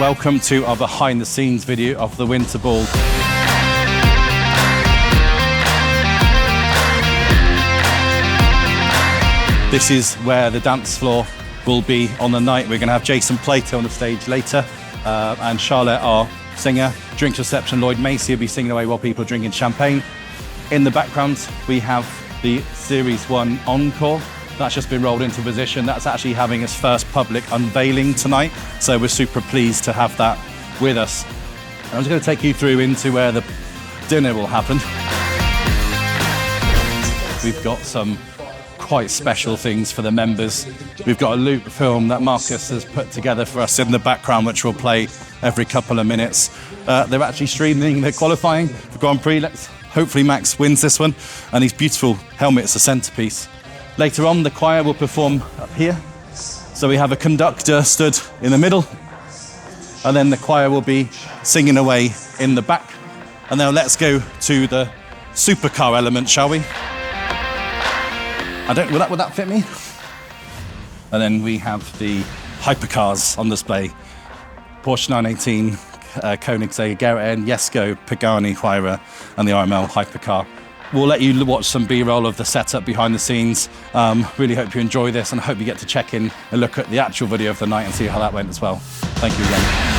welcome to our behind the scenes video of the Winter Ball. This is where the dance floor will be on the night. We're going to have Jason Plato on the stage later, and Charlotte, our singer. Drink reception, Lloyd Macy will be singing away while people are drinking champagne. In the background, we have the Series 1 Encore. That's just been rolled into position. That's actually having its first public unveiling tonight. So we're super pleased to have that with us. I'm just going to take you through into where the dinner will happen. We've got some quite special things for the members. We've got a loop film that Marcus has put together for us in the background, which will play every couple of minutes. They're actually streaming the qualifying for Grand Prix. Hopefully Max wins this one. And these beautiful helmets are centerpiece. Later on, the choir will perform up here. So we have a conductor stood in the middle, and then the choir will be singing away in the back. And now let's go to the supercar element, shall we? Would that fit me? And then we have the hypercars on display. Porsche 918, Koenigsegg, Garrett, Jesko, Pagani, Huayra, and the RML hypercar. We'll let you watch some B-roll of the setup behind the scenes. Really hope you enjoy this, and I hope you get to check in and look at the actual video of the night and see how that went as well. Thank you again.